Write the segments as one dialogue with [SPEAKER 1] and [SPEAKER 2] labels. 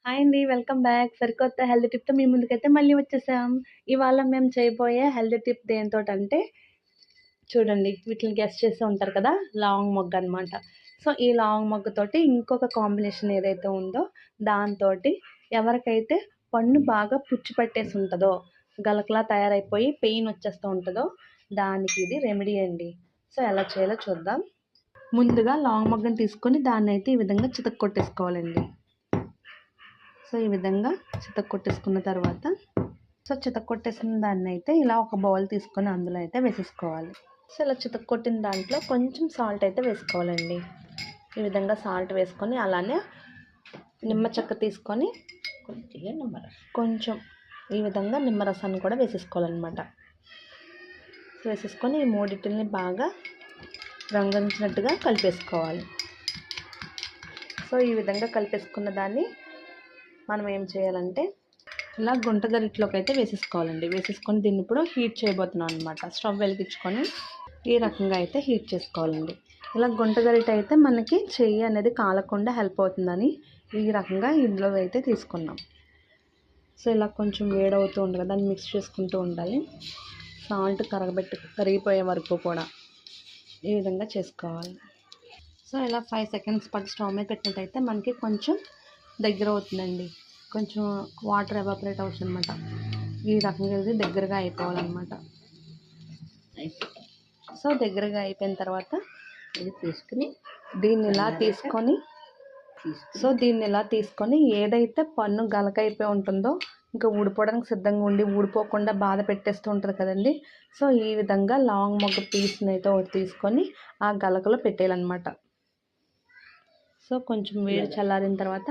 [SPEAKER 1] Hi అండి. Welcome back. సరికొత్త healthy టిప్‌తో మీ ముందుకైతే మళ్ళీ వచ్చేసాం. ఇవాళ మేము చేయబోయే హెల్తీ టిప్ దేనితోటంటే చూడండి వీటిని గెస్ చేసే ఉంటారు కదా! లాంగ్ మొగ్గ అనమాట. సో, ఈ లాంగ్ మొగ్గతోటి ఇంకొక కాంబినేషన్ ఏదైతే ఉందో దాంతోటి ఎవరికైతే పన్ను బాగా పుచ్చి పట్టేసి ఉంటదో, గలకలా తయారైపోయి పెయిన్ వచ్చేస్తూ ఉంటదో దానికి ఇది రెమెడీ అండి. సో, ఎలా చేయాలో చూద్దాం. ముందుగా లాంగ్ మొగ్గని తీసుకొని దాన్నైతే ఈ విధంగా చితక్కొట్టేసుకోవాలండి. సో, ఈ విధంగా చితక్కొట్టేసుకున్న తర్వాత చితక్కొట్టేసిన దాన్నైతే ఇలా ఒక బౌల్ తీసుకొని అందులో అయితే వేసేసుకోవాలి. సో, ఇలా చితక్కొట్టిన దాంట్లో కొంచెం సాల్ట్ అయితే వేసుకోవాలండి. ఈ విధంగా సాల్ట్ వేసుకొని అలానే నిమ్మ చెక్క తీసుకొని కొంచెం ఈ విధంగా నిమ్మరసాన్ని కూడా వేసేసుకోవాలన్నమాట. వేసేసుకొని ఈ మూడింటిని బాగా రంగరించినట్టుగా కలిపేసుకోవాలి. సో, ఈ విధంగా కలిపేసుకున్న దాన్ని మనం ఏం చేయాలంటే ఇలా గుంట గరిటలోకి అయితే వేసేసుకోవాలండి. వేసేసుకొని దీన్ని ఇప్పుడు హీట్ చేయబోతున్నాం అనమాట. స్టవ్ వెలిగించుకొని ఈ రకంగా అయితే హీట్ చేసుకోవాలండి. ఇలా గుంట గరిట అయితే మనకి చెయ్యి అనేది కాలకుండా హెల్ప్ అవుతుందని ఈ రకంగా ఇందులో అయితే తీసుకున్నాం. సో, ఇలా కొంచెం వేడవుతూ ఉండగా దాన్ని మిక్స్ చేసుకుంటూ ఉండాలి. సాల్ట్ కరిగిపోయే వరకు కూడా ఈ విధంగా చేసుకోవాలి. సో, ఇలా 5 సెకండ్స్ పాటు స్టవ్ మీద పెట్టినట్టయితే మనకి కొంచెం దగ్గర అవుతుందండి. కొంచెం వాటర్ ఎవాపరేట్ అవుతుంది అనమాట. ఈ రకంగా ఇది దగ్గరగా అయిపోవాలన్నమాట. సో, దగ్గరగా అయిపోయిన తర్వాత ఇది తీసుకుని దీన్ని ఇలా తీసుకొని ఏదైతే పన్ను గలకైపోయి ఉంటుందో ఇంకా ఊడిపోవడానికి సిద్ధంగా ఉండి ఊడిపోకుండా బాధ పెట్టేస్తూ ఉంటుంది కదండి. సో, ఈ విధంగా లాంగ్ మొగ్గ పీస్ని అయితే ఒకటి తీసుకొని ఆ గలకలో పెట్టేయాలన్నమాట. సో, కొంచెం వేడి చల్లారిన తర్వాత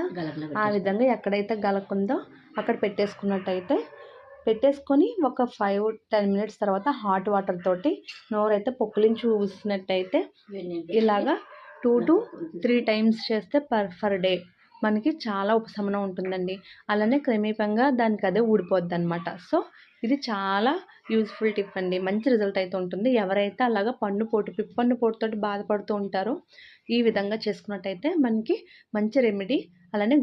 [SPEAKER 1] ఆ విధంగా ఎక్కడైతే గలకుందో అక్కడ పెట్టేసుకొని ఒక 5-10 మినిట్స్ తర్వాత హాట్ వాటర్ తోటి నోరైతే పొక్కులించి ఊసినట్టయితే ఇలాగా 2-3 టైమ్స్ చేస్తే పర్ డే మనకి చాలా ఉపశమనం ఉంటుందండి. అలానే క్రమేపంగా దానికి అదే ఊడిపోద్ది అనమాట. సో, ఇది చాలా యూజ్ఫుల్ టిప్ అండి. మంచి రిజల్ట్ అయితే ఉంటుంది. ఎవరైతే అలాగా పిప్పన్ను పోటుతోటి బాధపడుతూ ఉంటారో ఈ విధంగా చేసుకున్నట్టయితే మనకి మంచి రెమెడీ అలానే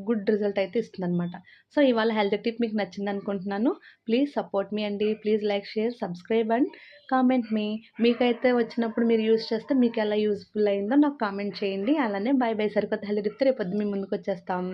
[SPEAKER 1] గుడ్ రిజల్ట్ అయితే ఇస్తుందన్నమాట. సో, ఇవాళ హెల్త్ టిప్ మీకు నచ్చింది అనుకుంటున్నాను. ప్లీజ్ సపోర్ట్ మీ అండి. Please like, share, subscribe and comment మీ. మీకైతే వచ్చినప్పుడు మీరు యూజ్ చేస్తే మీకు ఎలా యూజ్ఫుల్ అయిందో నాకు కామెంట్ చేయండి. అలానే బై బై. సరికొత్త హెల్త్ టిప్తో రేపొద్దు మీ ముందుకు వచ్చేస్తాం.